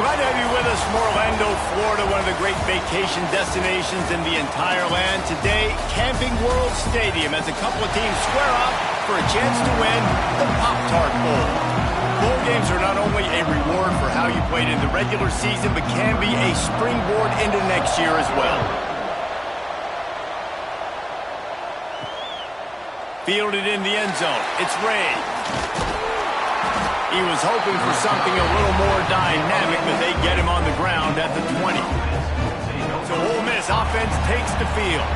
Glad to have you with us from Orlando, Florida, one of the great vacation destinations in the entire land. Today, Camping World Stadium as a couple of teams square off for a chance to win the Pop-Tart Bowl. Bowl games are not only a reward for how you played in the regular season, but can be a springboard into next year as well. Fielded in the end zone. It's Ray. He was hoping for something a little more dynamic, but they get him on the ground at the 20. So Ole Miss offense takes the field.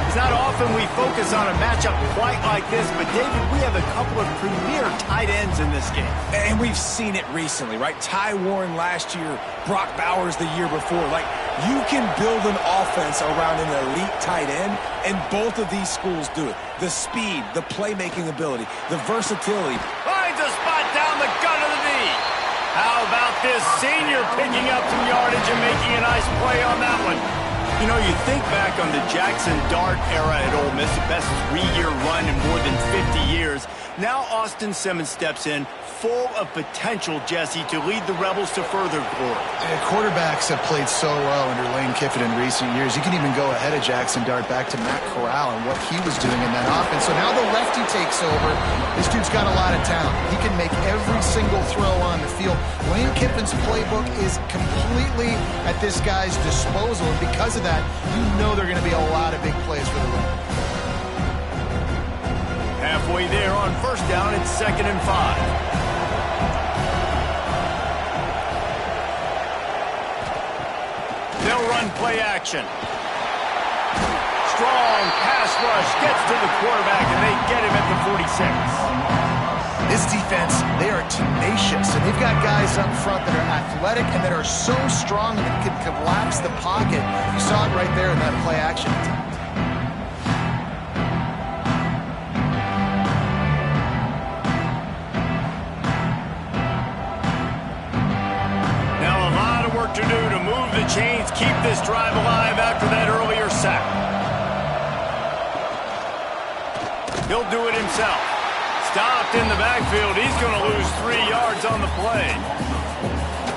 It's not often we focus on a matchup quite like this, but David, we have a couple of premier tight ends in this game. And we've seen it recently, right? Ty Warren last year, Brock Bowers the year before. Like, you can build an offense around an elite tight end, and both of these schools do it. The speed, the playmaking ability, the versatility. Finds a spot down the gut of the knee. How about this senior picking up some yardage and making a nice play on that one? You know, you think back on the Jackson Dart era at Ole Miss, the best three-year run in more than 50 years. Now Austin Simmons steps in, full of potential, Jesse, to lead the Rebels to further glory. Quarterbacks have played so well under Lane Kiffin in recent years. You can even go ahead of Jackson Dart back to Matt Corral and what he was doing in that offense. So now the lefty takes over. This dude's got a lot of talent. He can make every single throw on the field. Lane Kiffin's playbook is completely at this guy's disposal, and because of that, you know there are going to be a lot of big plays for the Rebels. Halfway there on first down, it's 2nd and 5. They'll run play action. Strong pass rush gets to the quarterback, and they get him at the 46. This defense, they are tenacious, and they've got guys up front that are athletic and that are so strong that can collapse the pocket. You saw it right there in that play action. To do to move the chains, keep this drive alive after that earlier sack. He'll do it himself. Stopped in the backfield. He's going to lose 3 yards on the play.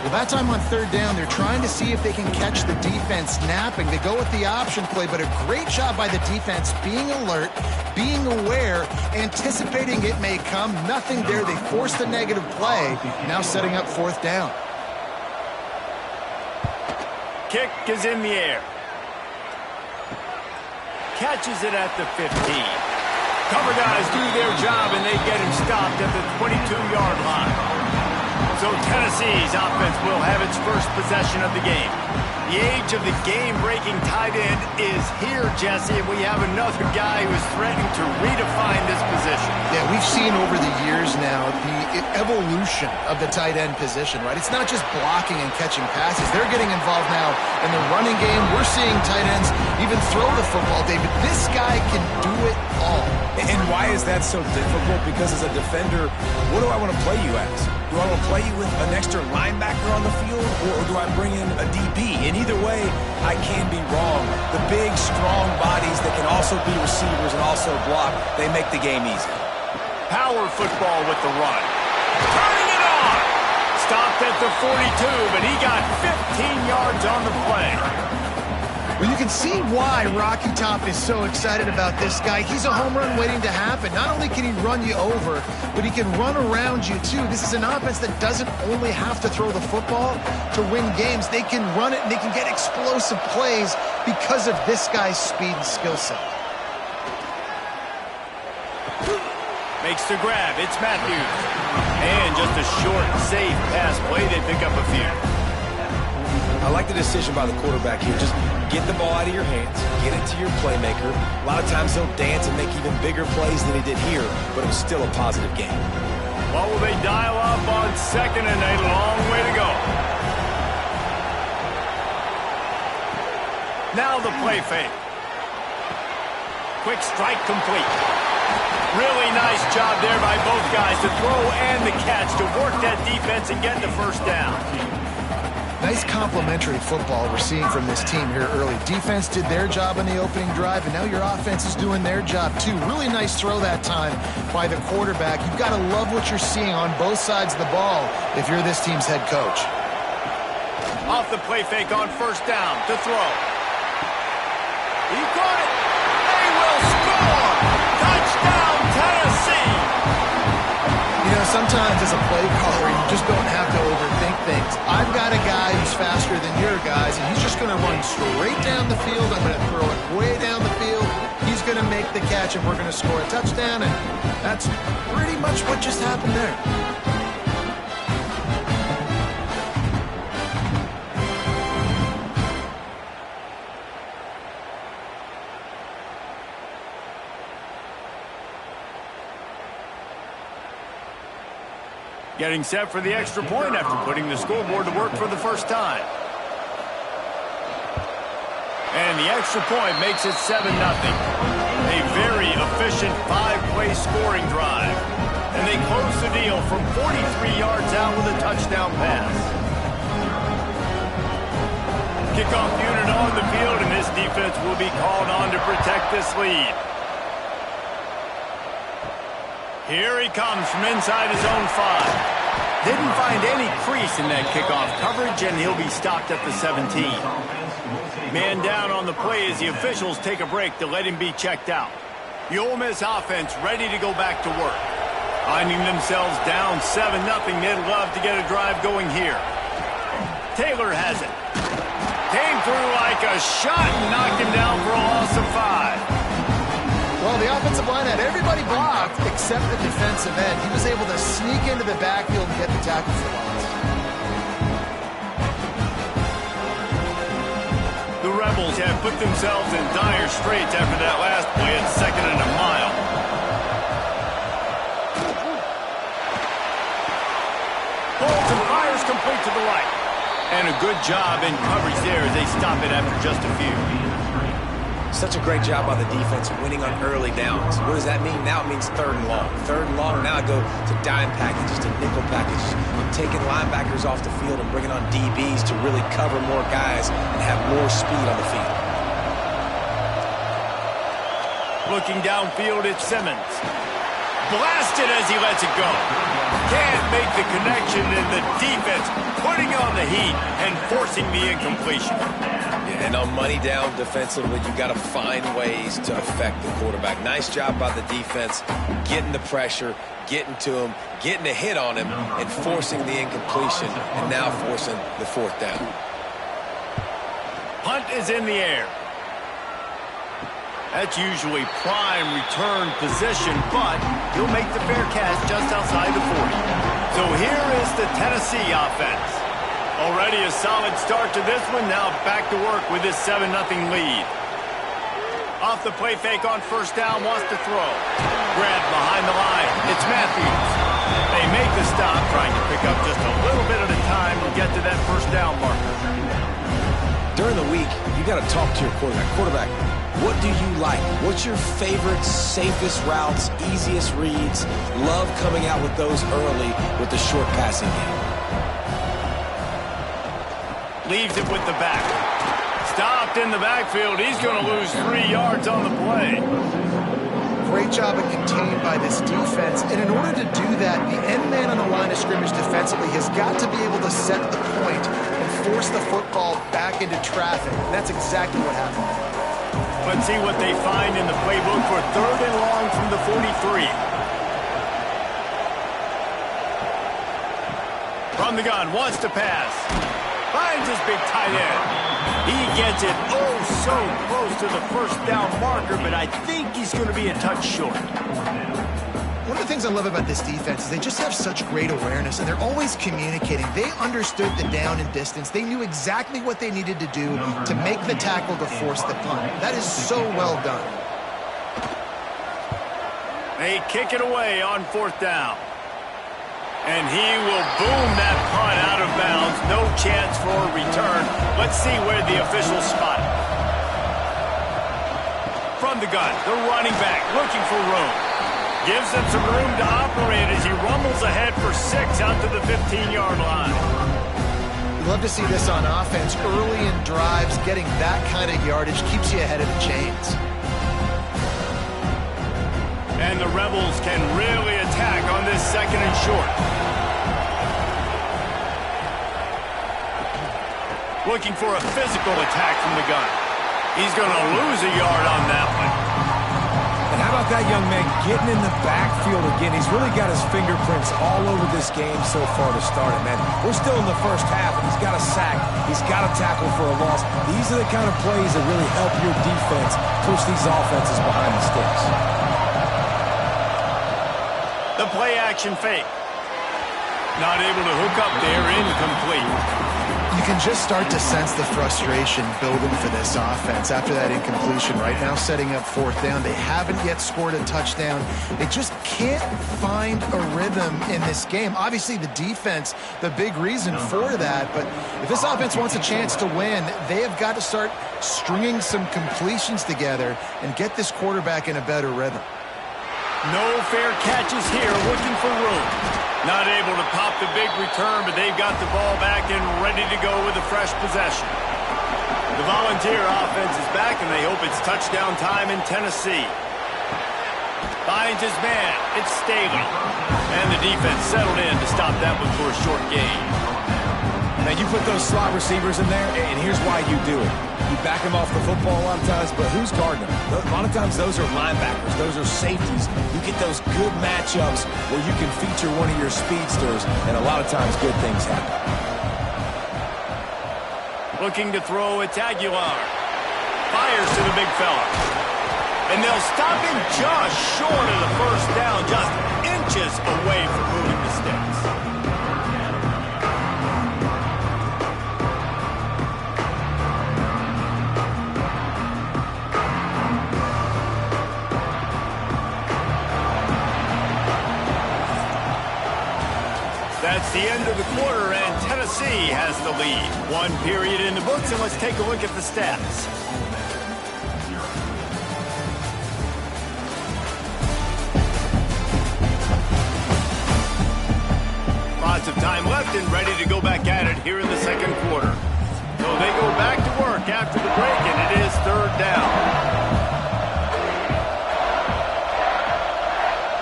Well, that time on third down, they're trying to see if they can catch the defense napping. They go with the option play, but a great job by the defense being alert, being aware, anticipating it may come. Nothing there. They forced a negative play, now setting up 4th down. Kick is in the air. Catches it at the 15. Cover guys do their job, and they get him stopped at the 22-yard line. So Tennessee's offense will have its first possession of the game. The age of the game-breaking tight end is here, Jesse, and we have another guy who is threatening to redefine this position. Yeah, we've seen over the years now the evolution of the tight end position, right? It's not just blocking and catching passes. They're getting involved now in the running game. We're seeing tight ends even throw the football, David. This guy can do it all. And why is that so difficult? Because as a defender, what do I want to play you as? Do I want to play you with an extra linebacker on the field, or do I bring in a DB? And either way, I can be wrong. The big, strong bodies that can also be receivers and also block, they make the game easy. Power football with the run. Turning it on! Stopped at the 42, but he got 15 yards on the play. Well, you can see why Rocky Top is so excited about this guy. He's a home run waiting to happen. Not only can he run you over, but he can run around you, too. This is an offense that doesn't only have to throw the football to win games. They can run it, and they can get explosive plays because of this guy's speed and skill set. Makes the grab. It's Matthews. And just a short, safe pass play. They pick up a few. I like the decision by the quarterback here. Just get the ball out of your hands, get it to your playmaker. A lot of times he'll dance and make even bigger plays than he did here, but it was still a positive game. What will they dial up on 2nd and a long way to go? Now the play fake. Quick strike complete. Really nice job there by both guys to throw and the catch to work that defense and get the first down. Nice complementary football we're seeing from this team here early. Defense did their job on the opening drive, and now your offense is doing their job too. Really nice throw that time by the quarterback. You've got to love what you're seeing on both sides of the ball if you're this team's head coach. Off the play fake on first down to throw. He caught it. They will score. Touchdown, Tennessee. You know, sometimes as a play caller, you just don't have to overthink things. I've got a guy who's faster than your guys, and he's just going to run straight down the field. I'm going to throw it way down the field. He's going to make the catch, and we're going to score a touchdown, and that's pretty much what just happened there. Getting set for the extra point after putting the scoreboard to work for the first time. And the extra point makes it 7-0. A very efficient 5-play scoring drive. And they close the deal from 43 yards out with a touchdown pass. Kickoff unit on the field, and this defense will be called on to protect this lead. Here he comes from inside his own 5. Didn't find any crease in that kickoff coverage, and he'll be stopped at the 17. Man down on the play as the officials take a break to let him be checked out. The Ole Miss offense ready to go back to work. Finding themselves down 7-0, they'd love to get a drive going here. Taylor has it. Came through like a shot and knocked him down for a loss of 5. Well, the offensive line had everybody blocked except the defensive end. He was able to sneak into the backfield and get the tackle for loss. The Rebels have put themselves in dire straits after that last play at 2nd and a mile. Pulls and fires complete to the right. And a good job in coverage there as they stop it after just a few. Such a great job by the defense winning on early downs. What does that mean? Now it means 3rd and long. 3rd and long, now I go to dime packages, to nickel packages. I'm taking linebackers off the field and bringing on DBs to really cover more guys and have more speed on the field. Looking downfield, it's Simmons. Blasted as he lets it go. Can't make the connection, and the defense putting on the heat and forcing the incompletion. And on money down defensively, you got to find ways to affect the quarterback. Nice job by the defense, getting the pressure, getting to him, getting a hit on him, and forcing the incompletion, and now forcing the 4th down. Punt is in the air. That's usually prime return position, but he'll make the fair catch just outside the 40. So here is the Tennessee offense. Already a solid start to this one. Now back to work with this 7-0 lead. Off the play fake on first down, wants to throw. Grabbed behind the line. It's Matthews. They make the stop, trying to pick up just a little bit at a time to get to that first down marker. During the week, you got to talk to your quarterback. Quarterback, what do you like? What's your favorite, safest routes, easiest reads? Love coming out with those early with the short passing game. Leaves it with the back. Stopped in the backfield. He's going to lose 3 yards on the play. Great job of contained by this defense. And in order to do that, the end man on the line of scrimmage defensively has got to be able to set the point and force the football back into traffic. And that's exactly what happened. Let's see what they find in the playbook for 3rd and long from the 43. From the gun, wants to pass. Finds his big tight end. He gets it oh so close to the first down marker, but I think he's going to be a touch short. One of the things I love about this defense is they just have such great awareness, and they're always communicating. They understood the down and distance. They knew exactly what they needed to do to make the tackle to force the punt. That is so well done. They kick it away on 4th down. And he will boom that punt out of bounds. No chance for a return. Let's see where the officials spot it. From the gun, the running back looking for room. Gives him some room to operate as he rumbles ahead for 6 out to the 15-yard line. We love to see this on offense. Early in drives, getting that kind of yardage keeps you ahead of the chains. And the Rebels can really attack on this 2nd and short. Looking for a physical attack from the gun. He's going to lose a yard on that one. And how about that young man getting in the backfield again? He's really got his fingerprints all over this game so far to start it, man. We're still in the first half, and he's got a sack. He's got a tackle for a loss. These are the kind of plays that really help your defense push these offenses behind the sticks. The play action fake. Not able to hook up there, incomplete. You can just start to sense the frustration building for this offense after that incompletion. Right now, setting up fourth down. They haven't yet scored a touchdown. They just can't find a rhythm in this game. Obviously, the defense, the big reason for that. But if this offense wants a chance to win, they have got to start stringing some completions together and get this quarterback in a better rhythm. No fair catches here, looking for room. Not able to pop the big return, but they've got the ball back and ready to go with a fresh possession. The Volunteer offense is back, and they hope it's touchdown time in Tennessee. Finds his man. It's Staley. And the defense settled in to stop that one for a short gain. Now, you put those slot receivers in there, and here's why you do it. You back them off the football a lot of times, but who's guarding them? A lot of times those are linebackers. Those are safeties. You get those good matchups where you can feature one of your speedsters, and a lot of times good things happen. Looking to throw, it's Aguilar. Fires to the big fella. And they'll stop him just short of the first down, just inches away from moving the sticks. That's the end of the quarter, and Tennessee has the lead. One period in the books, and let's take a look at the stats. Lots of time left and ready to go back at it here in the second quarter. So they go back to work after the break, and it is third down.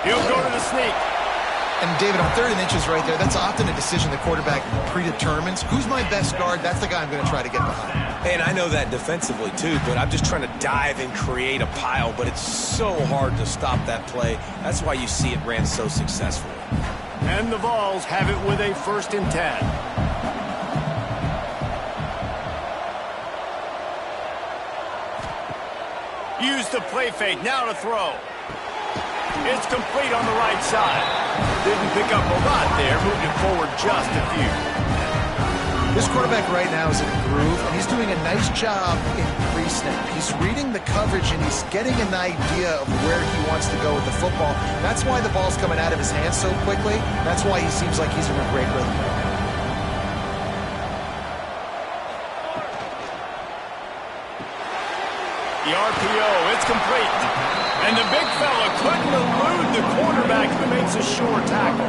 He'll go to the sneak. And, David, on 3rd and inches right there, that's often a decision the quarterback predetermines. Who's my best guard? That's the guy I'm going to try to get behind. And I know that defensively, too, but I'm just trying to dive and create a pile, but it's so hard to stop that play. That's why you see it ran so successfully. And the Vols have it with a 1st and 10. Use the play fake, now to throw. It's complete on the right side. Didn't pick up a lot there, moved it forward just a few. This quarterback right now is in a groove, and he's doing a nice job in pre-snap. He's reading the coverage, and he's getting an idea of where he wants to go with the football. That's why the ball's coming out of his hands so quickly. That's why he seems like he's in a great rhythm. The RPO, it's complete. And the big fella couldn't elude the quarterback who makes a sure tackle.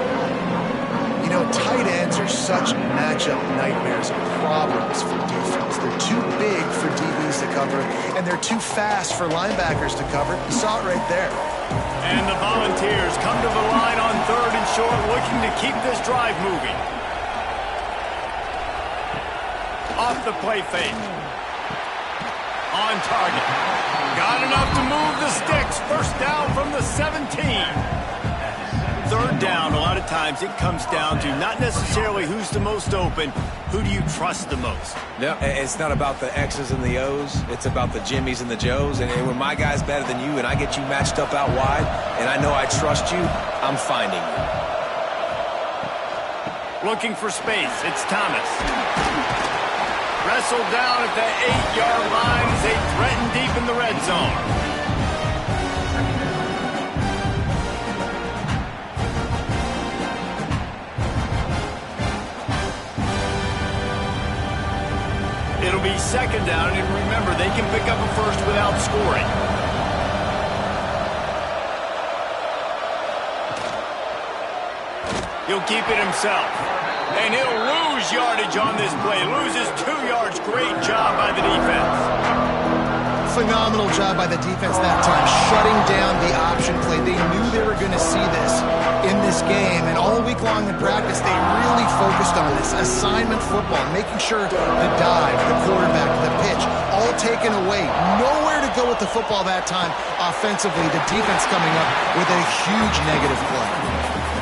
You know, tight ends are such matchup nightmares and problems for defense. They're too big for DBs to cover, and they're too fast for linebackers to cover. You saw it right there. And the Volunteers come to the line on 3rd and short, looking to keep this drive moving. Off the play fake. On target. Got enough to move the sticks. 1st down from the 17. 3rd down, a lot of times it comes down to not necessarily who's the most open, who do you trust the most? No, it's not about the X's and the O's. It's about the Jimmies and the Joes. And when my guy's better than you and I get you matched up out wide and I know I trust you, I'm finding you. Looking for space. It's Thomas. Wrestled down at the 8-yard line as they threaten deep in the red zone. It'll be 2nd down, and remember, they can pick up a first without scoring. He'll keep it himself. And he'll lose yardage on this play. Loses 2 yards. Great job by the defense. phenomenal job by the defense that time, shutting down the option play. They knew they were going to see this in this game, and all week long in practice, they really focused on this assignment football, making sure the dive, the quarterback, the pitch, all taken away. Nowhere to go with the football that time offensively. The defense coming up with a huge negative play.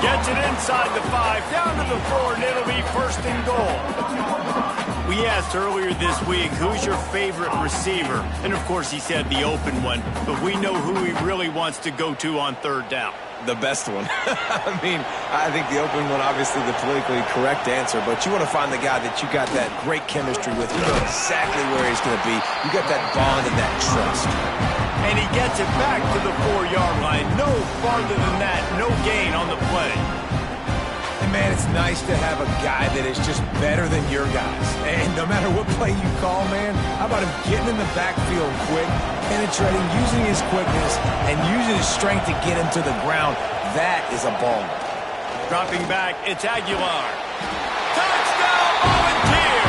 Gets it inside the 5, down to the 4, and it'll be first and goal. We asked earlier this week, who's your favorite receiver? And, of course, he said the open one, but we know who he really wants to go to on third down. The best one. I mean, I think the open one, obviously the politically correct answer, but you want to find the guy that you got that great chemistry with. You know exactly where he's going to be. You got that bond and that trust. And he gets it back to the 4-yard line. No farther than that. No gain on the play. And, man, it's nice to have a guy that is just better than your guys. And no matter what play you call, man, how about him getting in the backfield quick, penetrating, using his quickness, and using his strength to get him to the ground. That is a ball. Dropping back, it's Aguilar. Touchdown, Volunteer!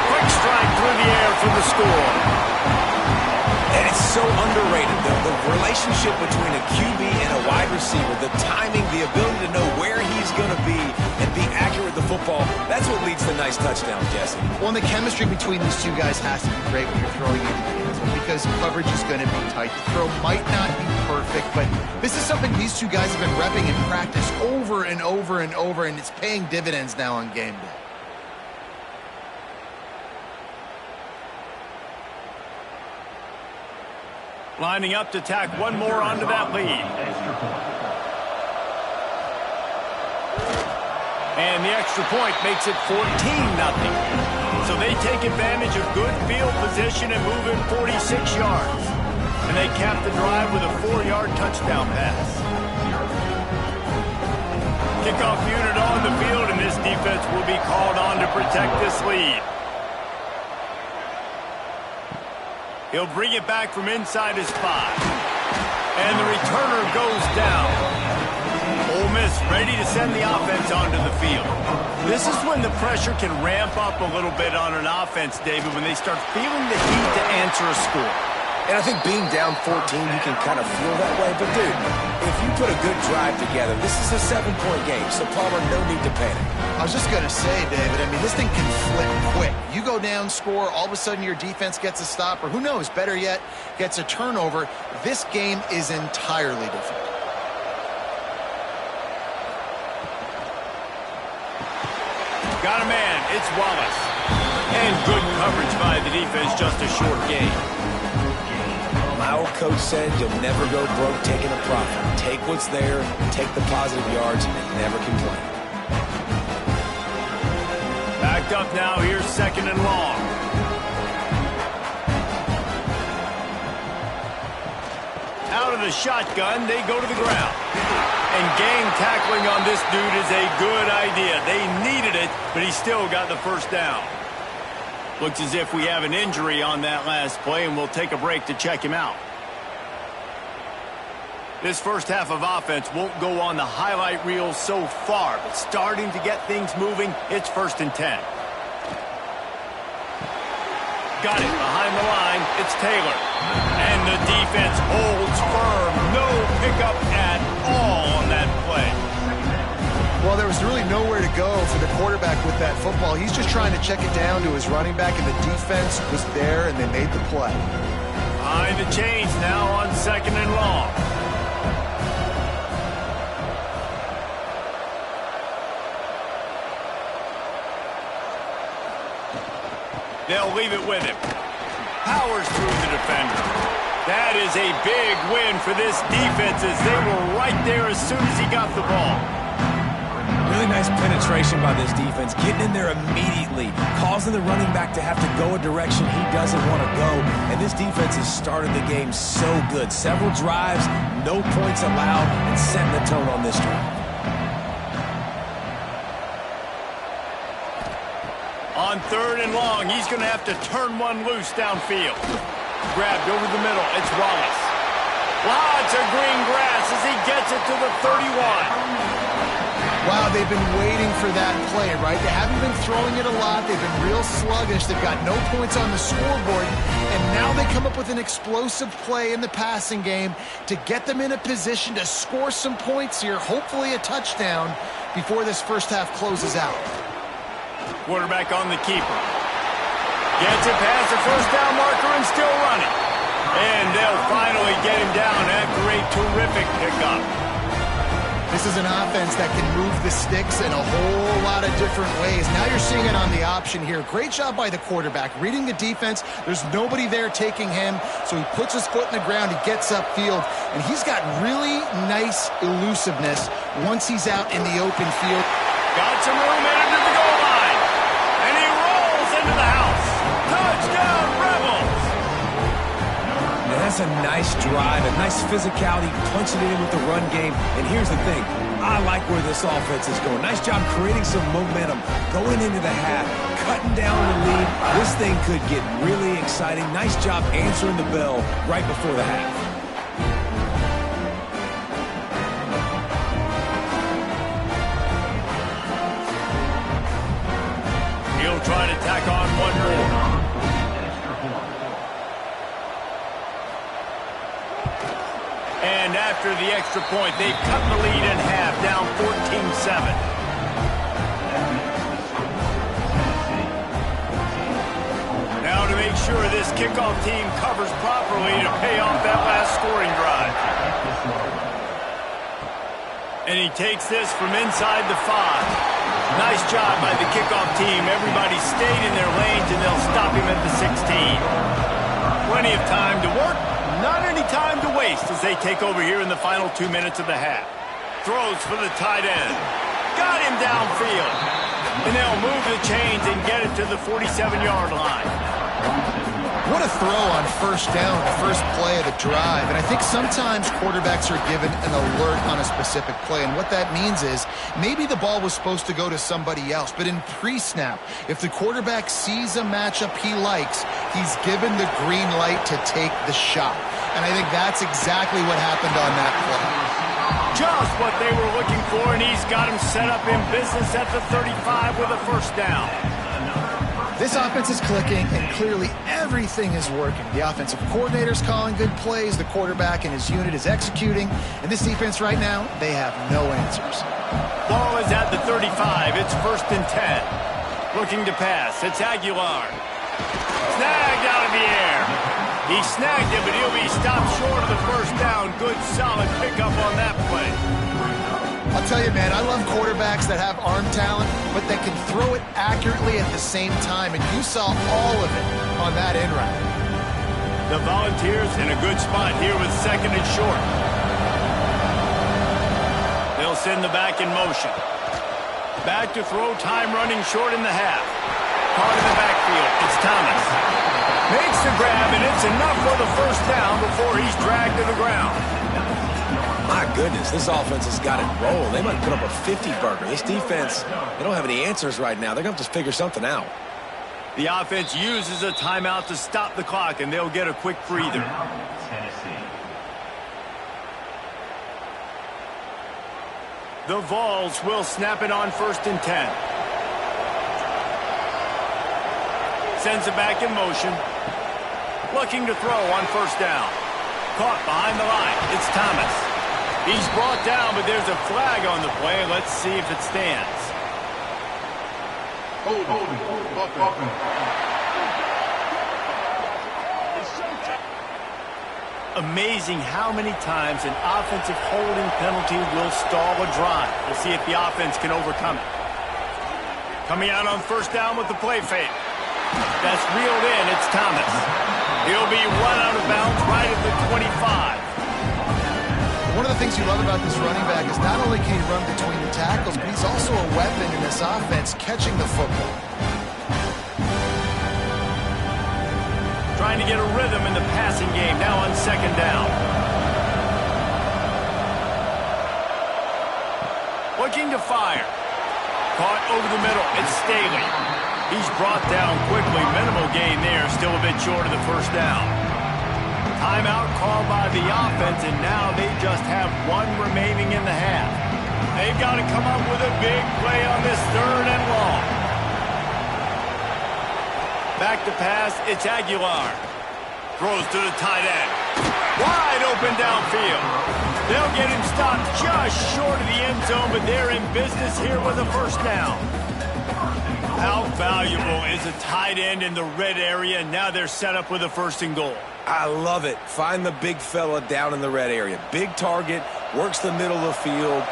Quick strike through the air for the score. And it's so underrated, the relationship between a QB and a wide receiver, the timing, the ability to know where he's going to be and be accurate with the football, that's what leads to nice touchdowns, Jesse. Well, and the chemistry between these two guys has to be great when you're throwing into the end zone because coverage is going to be tight. The throw might not be perfect, but this is something these two guys have been repping in practice over and over and over, and it's paying dividends now on game day. Lining up to tack one more onto that lead. And the extra point makes it 14-0. So they take advantage of good field position and move in 46 yards. And they cap the drive with a 4-yard touchdown pass. Kickoff unit on the field, and this defense will be called on to protect this lead. He'll bring it back from inside his 5. And the returner goes down. Ole Miss ready to send the offense onto the field. This is when the pressure can ramp up a little bit on an offense, David, when they start feeling the heat to answer a score. And I think being down 14, you can kind of feel that way. But, dude, if you put a good drive together, this is a 7-point game. So, Palmer, no need to panic. I was just going to say, David, I mean, this thing can flip quick. You go down, score, all of a sudden your defense gets a stop, or who knows, better yet, gets a turnover. This game is entirely different. Got a man, it's Wallace. And good coverage by the defense, just a short gain. My old coach said you'll never go broke taking a profit. Take what's there, take the positive yards, and never complain. Backed up now, here's second and long. Out of the shotgun, they go to the ground. And gang tackling on this dude is a good idea. They needed it, but he still got the first down. Looks as if we have an injury on that last play, and we'll take a break to check him out. This first half of offense won't go on the highlight reel so far, but starting to get things moving, it's 1st and 10. Got it behind the line, it's Taylor. And the defense holds firm. No pickup at all on that play. Well, there was really nowhere to go for the quarterback with that football. He's just trying to check it down to his running back, and the defense was there, and they made the play. Behind the chains now on 2nd and long. They'll leave it with him. Powers through the defender. That is a big win for this defense as they were right there as soon as he got the ball. Really nice penetration by this defense, getting in there immediately, causing the running back to have to go a direction he doesn't want to go. And this defense has started the game so good. Several drives, no points allowed, and setting the tone on this drive. On 3rd and long, he's going to have to turn one loose downfield. Grabbed over the middle, it's Wallace. Lots of green grass as he gets it to the 31. Wow, they've been waiting for that play, right? They haven't been throwing it a lot. They've been real sluggish. They've got no points on the scoreboard. And now they come up with an explosive play in the passing game to get them in a position to score some points here, hopefully a touchdown, before this first half closes out. Quarterback on the keeper. Gets it past the first down marker and still running. And they'll finally get him down after a terrific pickup. This is an offense that can move the sticks in a whole lot of different ways. Now you're seeing it on the option here. Great job by the quarterback. Reading the defense, there's nobody there taking him, so he puts his foot in the ground, he gets upfield, and he's got really nice elusiveness once he's out in the open field. Got some room in under the goal line, and he rolls into the house. Touchdown, Rebels! That's a nice drive, a nice physicality, punching it in with the run game. And here's the thing, I like where this offense is going. Nice job creating some momentum, going into the half, cutting down the lead. This thing could get really exciting. Nice job answering the bell right before the half. He'll try to tack on one more. And after the extra point, they cut the lead in half, down 14-7. Now to make sure this kickoff team covers properly to pay off that last scoring drive. And he takes this from inside the 5. Nice job by the kickoff team. Everybody stayed in their lanes, and they'll stop him at the 16. Plenty of time to work. Not any time to waste as they take over here in the final 2 minutes of the half. Throws for the tight end. Got him downfield. And they'll move the chains and get it to the 47-yard line. What a throw on first down, the first play of the drive. And I think sometimes quarterbacks are given an alert on a specific play. And what that means is maybe the ball was supposed to go to somebody else. But in pre-snap, if the quarterback sees a matchup he likes, he's given the green light to take the shot. And I think that's exactly what happened on that play. Just what they were looking for, and he's got him set up in business at the 35 with a first down. This offense is clicking, and clearly everything is working. The offensive coordinator's calling good plays, the quarterback and his unit is executing, and this defense right now, they have no answers. Ball is at the 35. It's 1st and 10. Looking to pass. It's Aguilar. Snagged out of the air. He snagged it, but he'll be stopped short of the first down. Good, solid pickup on that play. I'll tell you, man, I love quarterbacks that have arm talent, but that can throw it accurately at the same time, and you saw all of it on that end route. The Volunteers in a good spot here with 2nd and short. They'll send the back in motion. Back to throw, time running short in the half. Caught in the backfield. It's Thomas. Makes the grab, and it's enough for the first down before he's dragged to the ground. My goodness, this offense has got it rolling. They might put up a 50-burger. This defense, they don't have any answers right now. They're going to have to figure something out. The offense uses a timeout to stop the clock, and they'll get a quick breather. The Vols will snap it on 1st and 10. Sends it back in motion. Looking to throw on first down. Caught behind the line. It's Thomas. He's brought down, but there's a flag on the play. Let's see if it stands. Amazing how many times an offensive holding penalty will stall a drive. We'll see if the offense can overcome it. Coming out on first down with the play fake. That's reeled in. It's Thomas. He'll be run out of bounds right at the 25. One of the things you love about this running back is not only can he run between the tackles, but he's also a weapon in this offense catching the football. Trying to get a rhythm in the passing game now on 2nd down. Looking to fire. Caught over the middle. It's Staley. He's brought down quickly. Minimal gain there. Still a bit short of the first down. Timeout called by the offense, and now they just have one remaining in the half. They've got to come up with a big play on this 3rd and long. Back to pass, it's Aguilar. Throws to the tight end. Wide open downfield. They'll get him stopped just short of the end zone, but they're in business here with a first down. How valuable is a tight end in the red area? Now they're set up with a 1st and goal. I love it. Find the big fella down in the red area. Big target, works the middle of the field,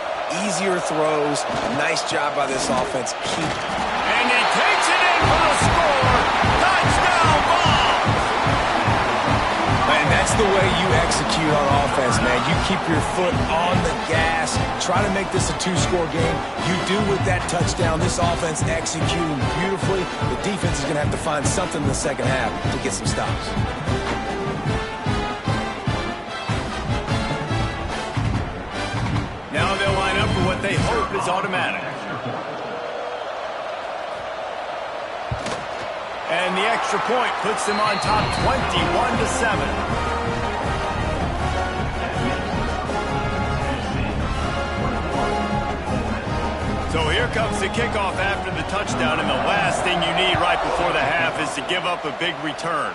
easier throws. Nice job by this offense. And he takes it in for the score. Touchdown ball. And that's the way you execute on offense, man. You keep your foot on the gas. Try to make this a 2-score game. You do with that touchdown. This offense executing beautifully. The defense is going to have to find something in the second half to get some stops. Now they'll line up for what they hope is automatic. And the extra point puts them on top 21-7. So here comes the kickoff after the touchdown, and the last thing you need right before the half is to give up a big return.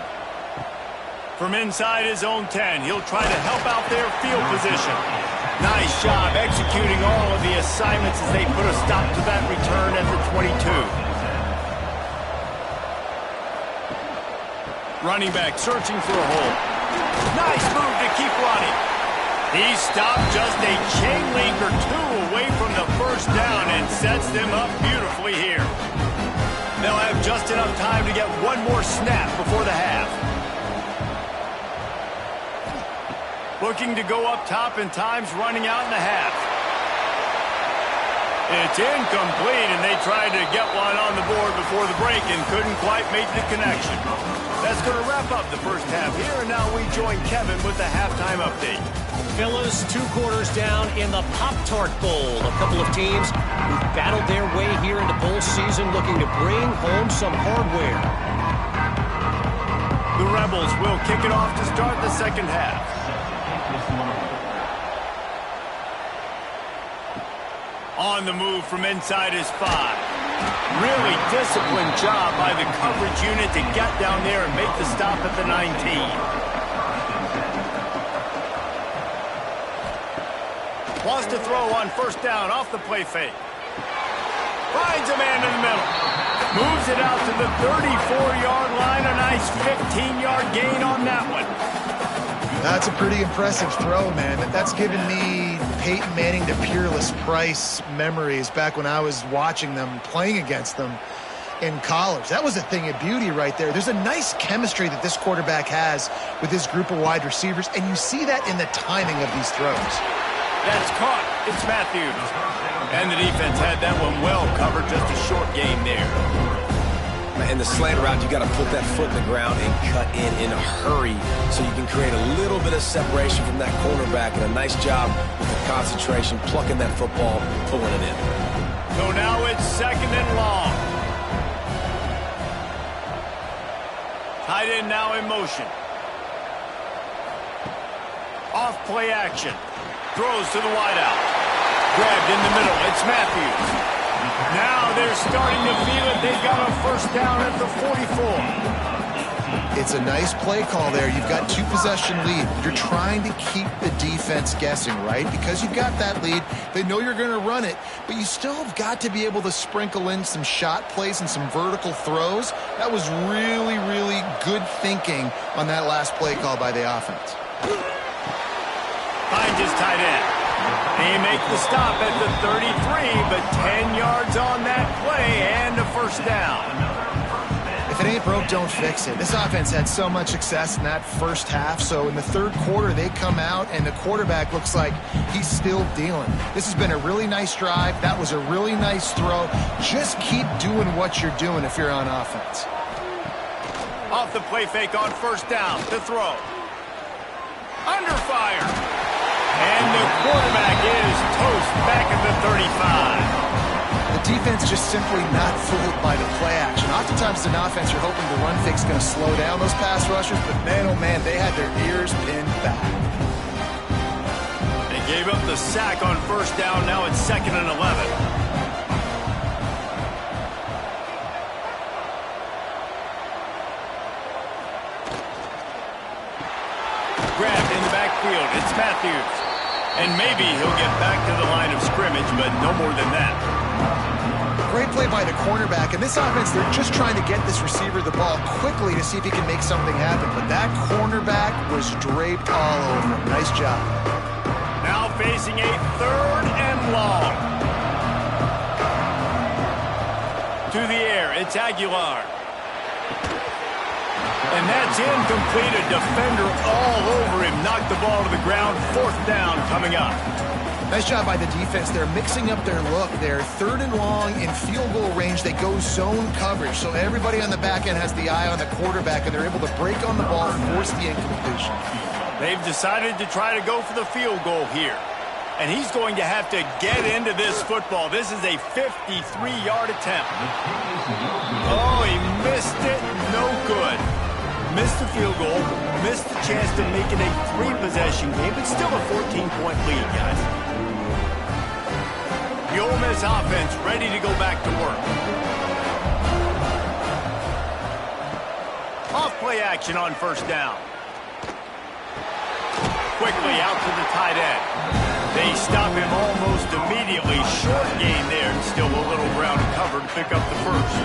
From inside his own 10, he'll try to help out their field position. Nice job executing all of the assignments as they put a stop to that return at the 22. Running back searching for a hole. Nice move to keep running. He stopped just a chain link or 2 away from the first down and sets them up beautifully here. They'll have just enough time to get one more snap before the half. Looking to go up top, and time's running out in the half. It's incomplete, and they tried to get one on the board before the break and couldn't quite make the connection. That's going to wrap up the first half here, and now we join Kevin with the halftime update. Fellas, 2 quarters down in the Pop-Tart Bowl. A couple of teams who battled their way here into bowl season looking to bring home some hardware. The Rebels will kick it off to start the second half. On the move from inside his 5. Really disciplined job by the coverage unit to get down there and make the stop at the 19. Wants to throw on first down off the play fake. Finds a man in the middle. Moves it out to the 34-yard line. A nice 15-yard gain on that one. That's a pretty impressive throw, man. That's given me Peyton Manning to Peerless Price memories back when I was watching them, playing against them in college. That was a thing of beauty right there. There's a nice chemistry that this quarterback has with his group of wide receivers, and you see that in the timing of these throws. That's caught. It's Matthews. And the defense had that one well covered. Just a short gain there. In the slant route, you got to put that foot in the ground and cut in a hurry so you can create a little bit of separation from that cornerback. And a nice job with the concentration, plucking that football, pulling it in. So now it's 2nd and long. Tight end now in motion. Off play action. Throws to the wideout. Grabbed in the middle. It's Matthews. Now they're starting to feel it. They've got a first down at the 44. It's a nice play call there. You've got 2-possession lead. You're trying to keep the defense guessing, right? Because you've got that lead. They know you're going to run it, but you still have got to be able to sprinkle in some shot plays and some vertical throws. That was really, really good thinking on that last play call by the offense. Finds his tight end. They make the stop at the 33, but 10 yards on that play and a first down. If it ain't broke, don't fix it. This offense had so much success in that first half, so in the third quarter, they come out, and the quarterback looks like he's still dealing. This has been a really nice drive. That was a really nice throw. Just keep doing what you're doing if you're on offense. Off the play fake on first down to throw. Under fire. And the quarterback is toast back at the 35. The defense just simply not fooled by the play action. Oftentimes in offense, you're hoping the run fake's going to slow down those pass rushers, but man, oh man, they had their ears pinned back. They Gave up the sack on first down. Now it's 2nd and 11. Grabbed in the backfield. It's Matthews. And maybe he'll get back to the line of scrimmage, but no more than that. Great play by the cornerback. And this offense, they're just trying to get this receiver the ball quickly to see if he can make something happen. But that cornerback was draped all over him. Nice job. Now facing a 3rd and long. To the air, it's Aguilar. And that's incomplete. A defender all over him. Knocked the ball to the ground. 4th down coming up. Nice job by the defense. They're mixing up their look. They're 3rd and long in field goal range. They go zone coverage. So everybody on the back end has the eye on the quarterback, and they're able to break on the ball and force the incompletion. They've decided to try to go for the field goal here. And he's going to have to get into this football. This is a 53-yard attempt. Oh, he missed it. No good. Missed the field goal. Missed the chance to make it a 3-possession game, but still a 14-point lead, guys. The Ole Miss offense ready to go back to work. Off play action on first down. Quickly out to the tight end. They stop him almost immediately. Short gain there, and still a little ground to cover to pick up the first.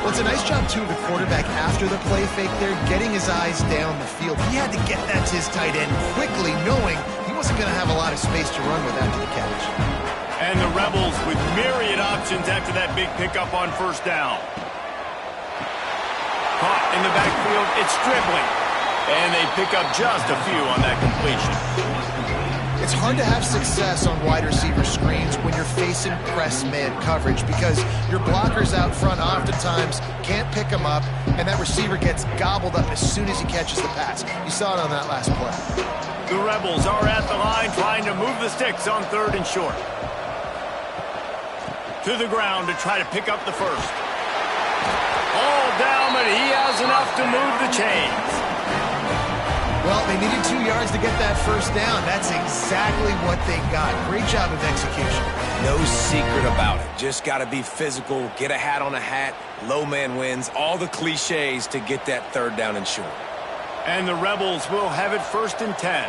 Well, it's a nice job, too, of the quarterback after the play fake there, getting his eyes down the field. He had to get that to his tight end quickly, knowing he wasn't going to have a lot of space to run with after the catch. And the Rebels with myriad options after that big pickup on first down. Caught in the backfield, it's dribbling. And they pick up just a few on that completion. It's hard to have success on wide receiver screens when you're facing press man coverage because your blockers out front oftentimes can't pick them up, and that receiver gets gobbled up as soon as he catches the pass. You saw it on that last play. The Rebels are at the line trying to move the sticks on 3rd and short. To the ground to try to pick up the first. All down, but he has enough to move the chains. Well, they needed 2 yards to get that first down. That's exactly what they got. Great job of execution. No secret about it. Just got to be physical, get a hat on a hat, low man wins, all the cliches to get that 3rd down and short. And the Rebels will have it 1st and 10.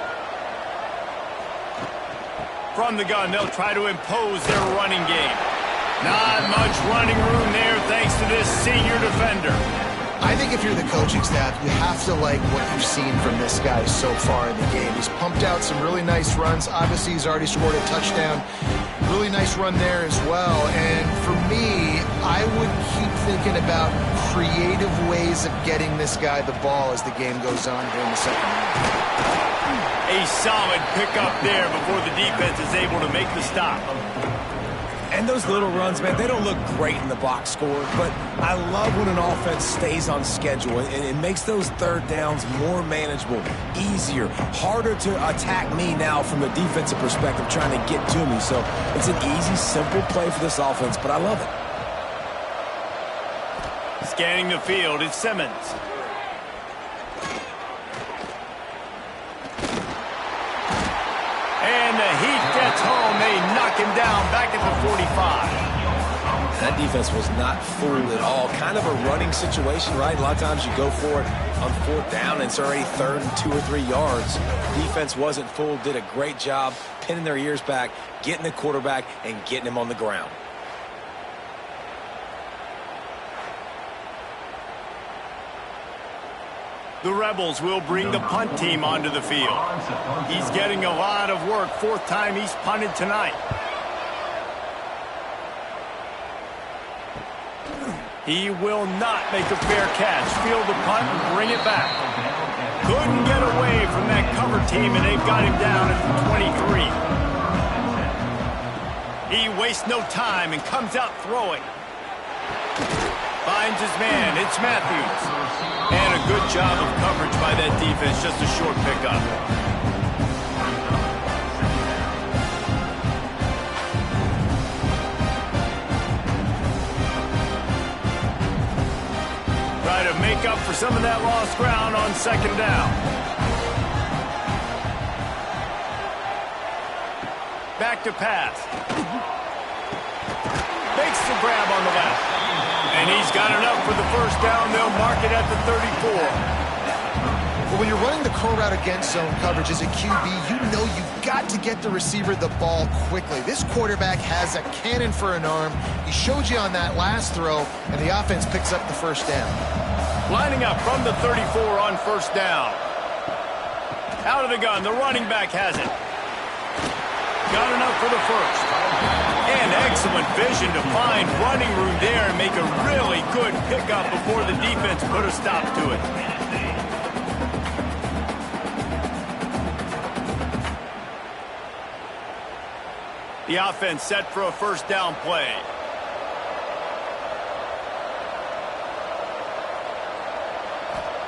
From the gun, they'll try to impose their running game. Not much running room there thanks to this senior defender. I think if you're the coaching staff, you have to like what you've seen from this guy so far in the game. He's pumped out some really nice runs. Obviously, he's already scored a touchdown. Really nice run there as well. And for me, I would keep thinking about creative ways of getting this guy the ball as the game goes on here in the second half. A solid pickup there before the defense is able to make the stop. And those little runs, man, they don't look great in the box score, but I love when an offense stays on schedule, and it makes those 3rd downs more manageable, easier, harder to attack me now from the defensive perspective trying to get to me. So it's an easy, simple play for this offense, but I love it. Scanning the field, it's Simmons. And the heat gets home. They knock him down back at the 45. That defense was not fooled at all. Kind of a running situation, right? A lot of times you go for it on 4th down, and it's already 3rd and 2 or 3 yards. Defense wasn't fooled, did a great job pinning their ears back, getting the quarterback, and getting him on the ground. The Rebels will bring the punt team onto the field. He's getting a lot of work. 4th time he's punted tonight. He will not make a fair catch. Field the punt and bring it back. Couldn't get away from that cover team, and they've got him down at the 23. He wastes no time and comes out throwing. Finds his man. It's Matthews. And a good job of coverage by that defense. Just a short pickup. Try to make up for some of that lost ground on 2nd down. to pass. Makes the grab on the left. And he's got enough for the first down. They'll mark it at the 34. Well, when you're running the curl route against zone coverage as a QB, you know you've got to get the receiver the ball quickly. This quarterback has a cannon for an arm. He showed you on that last throw, and the offense picks up the first down. Lining up from the 34 on first down. Out of the gun, the running back has it. Got enough for the first. And excellent vision to find running room there and make a really good pickup before the defense put a stop to it. The offense set for a first down play.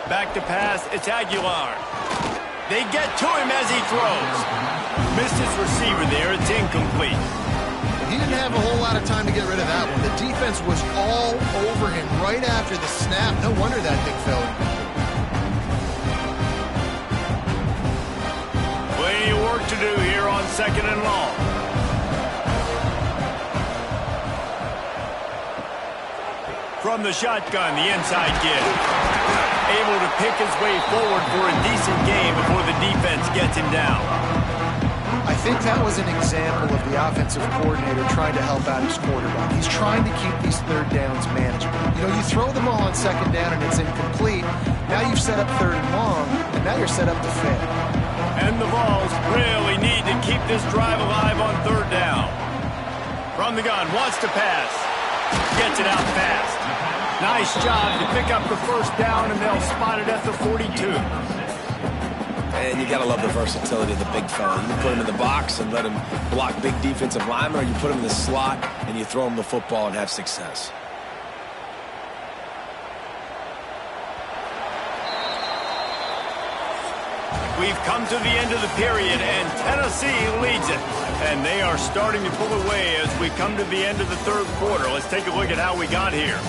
Back to pass, it's Aguilar. They get to him as he throws. Missed his receiver there, it's incomplete. He didn't have a whole lot of time to get rid of that one. The defense was all over him right after the snap. No wonder that thing fell incomplete. Plenty of work to do here on second and long. From the shotgun, the inside kid. Able to pick his way forward for a decent game before the defense gets him down. I think that was an example of the offensive coordinator trying to help out his quarterback. He's trying to keep these third downs manageable. You know, you throw the ball on second down and it's incomplete. Now you've set up third and long, and now you're set up to fail. And the Vols really need to keep this drive alive on third down. From the gun, wants to pass. Gets it out fast. Nice job to pick up the first down, and they'll spot it at the 42. And you got to love the versatility of the big fella. You can put him in the box and let him block big defensive linemen, or you put him in the slot and you throw him the football and have success. We've come to the end of the period, and Tennessee leads it. And they are starting to pull away as we come to the end of the third quarter. Let's take a look at how we got here.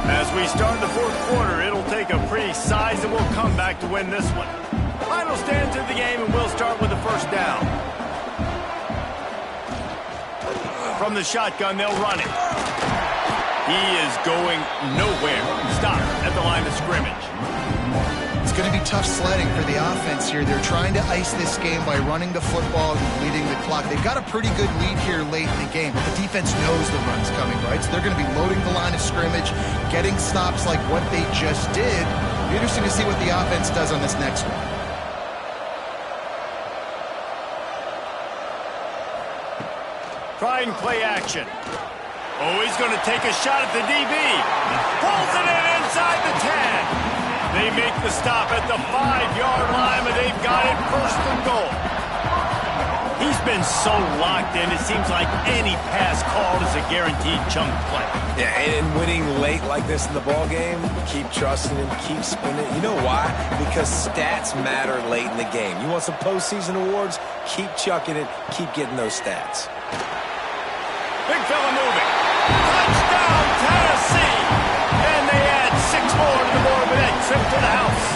As we start the fourth quarter, it'll take a pretty sizable comeback to win this one. Final stands of the game, and we'll start with the first down. From the shotgun, they'll run it. He is going nowhere. Stop at the line of scrimmage. It's going to be tough sledding for the offense here. They're trying to ice this game by running the football and bleeding the clock. They've got a pretty good lead here late in the game, but the defense knows the run's coming, right? So they're going to be loading the line of scrimmage, getting stops like what they just did. It'll be interesting to see what the offense does on this next one. Try and play action. Oh, he's going to take a shot at the DB. Pulls it in inside the 10. They make the stop at the 5-yard line, but they've got it first and goal. He's been so locked in, it seems like any pass called is a guaranteed chunk play. Yeah, and winning late like this in the ball game, keep trusting him, keep spinning. You know why? Because stats matter late in the game. You want some postseason awards? Keep chucking it, keep getting those stats. Big fella moving. Touchdown, Tennessee! And they add 6 more to the board with that trip to the house.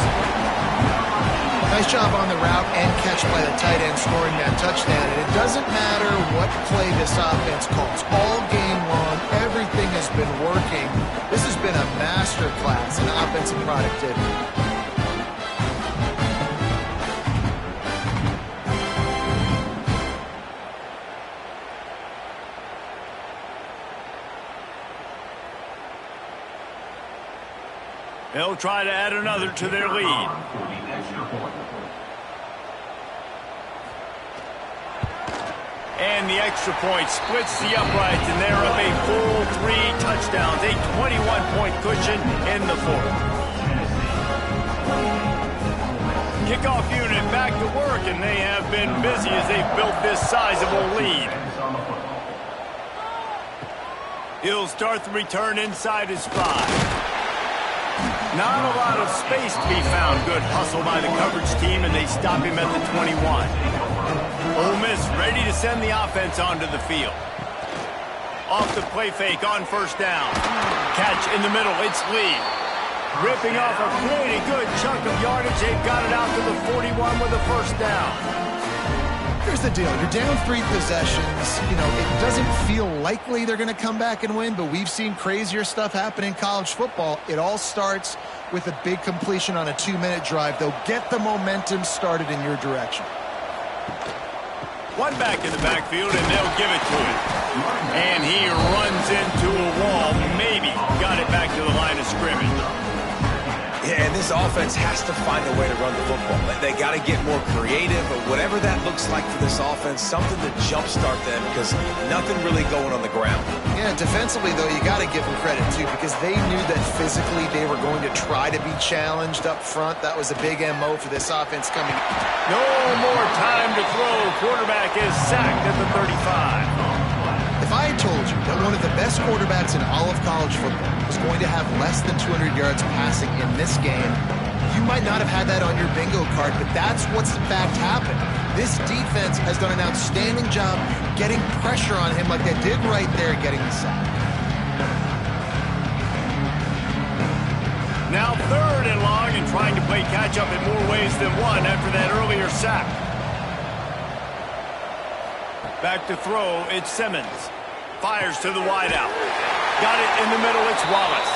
Nice job on the route and catch by the tight end scoring that touchdown. And it doesn't matter what play this offense calls. All game long, everything has been working. This has been a masterclass in offensive productivity. They'll try to add another to their lead. And the extra point splits the uprights, and they're up a full 3 touchdowns, a 21-point cushion in the fourth. Kickoff unit back to work, and they have been busy as they've built this sizable lead. He'll start the return inside his 5. Not a lot of space to be found. Good hustle by the coverage team, and they stop him at the 21. Ole Miss ready to send the offense onto the field. Off the play fake on first down. Catch in the middle. It's Lee. Ripping off a pretty good chunk of yardage. They've got it out to the 41 with a first down. Here's the deal. You're down 3 possessions. You know, it doesn't feel likely they're going to come back and win, but we've seen crazier stuff happen in college football. It all starts with a big completion on a 2-minute drive. They'll get the momentum started in your direction. One back in the backfield, and they'll give it to him. And he runs into a wall. Maybe got it back to the line of scrimmage. Yeah, and this offense has to find a way to run the football. They got to get more creative, but whatever that looks like for this offense, something to jumpstart them because nothing really going on the ground. Yeah, defensively, though, you got to give them credit, too, because they knew that physically they were going to try to be challenged up front. That was a big MO for this offense coming. No more time to throw. Quarterback is sacked at the 35. If I had told you that one of the best quarterbacks in all of college football was going to have less than 200 yards passing in this game, you might not have had that on your bingo card, but that's what's in fact happened. This defense has done an outstanding job getting pressure on him like they did right there, getting the sack. Now 3rd and long and trying to play catch-up in more ways than one after that earlier sack. Back to throw, it's Simmons. Fires to the wideout. Got it in the middle, it's Wallace.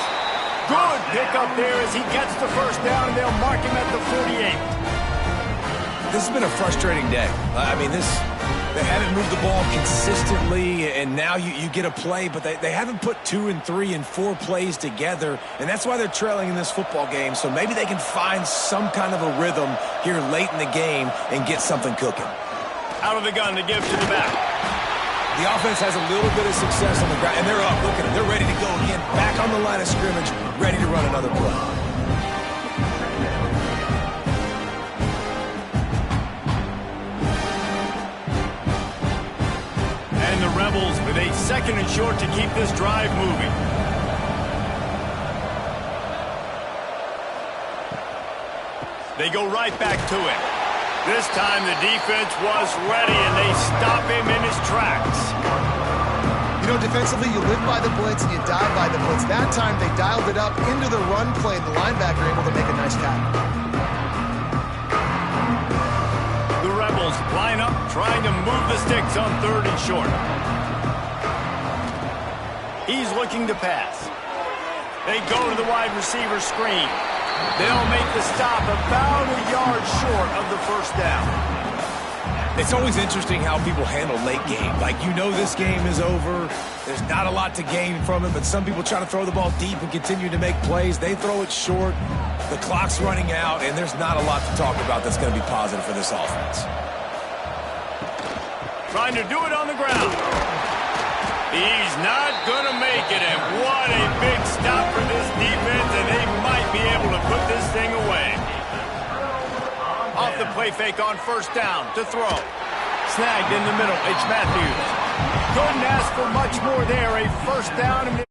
Good pickup there as he gets the first down, and they'll mark him at the 48. This has been a frustrating day. I mean, they haven't moved the ball consistently, and now you get a play, but they haven't put 2 and 3 and 4 plays together, and that's why they're trailing in this football game. So maybe they can find some kind of a rhythm here late in the game and get something cooking. Out of the gun to give to the back. The offense has a little bit of success on the ground, and they're up. Look at them. They're ready to go again. Back on the line of scrimmage, ready to run another play. And the Rebels with a 2nd and short to keep this drive moving. They go right back to it. This time the defense was ready, and they stop him in his tracks. You know, defensively, you live by the blitz and you die by the blitz. That time they dialed it up into the run play, and the linebacker able to make a nice tackle. The Rebels line up, trying to move the sticks on 3rd and short. He's looking to pass. They go to the wide receiver screen. They'll make the stop about a yard short of the first down. It's always interesting how people handle late game. Like, you know this game is over. There's not a lot to gain from it, but some people try to throw the ball deep and continue to make plays. They throw it short. The clock's running out, and there's not a lot to talk about that's going to be positive for this offense. Trying to do it on the ground. He's not going to make it, and what a big stop for this defense, and they might be able to put this thing away. Off the play fake on 1st down to throw. Snagged in the middle, it's Matthews. Couldn't ask for much more there, a 1st down.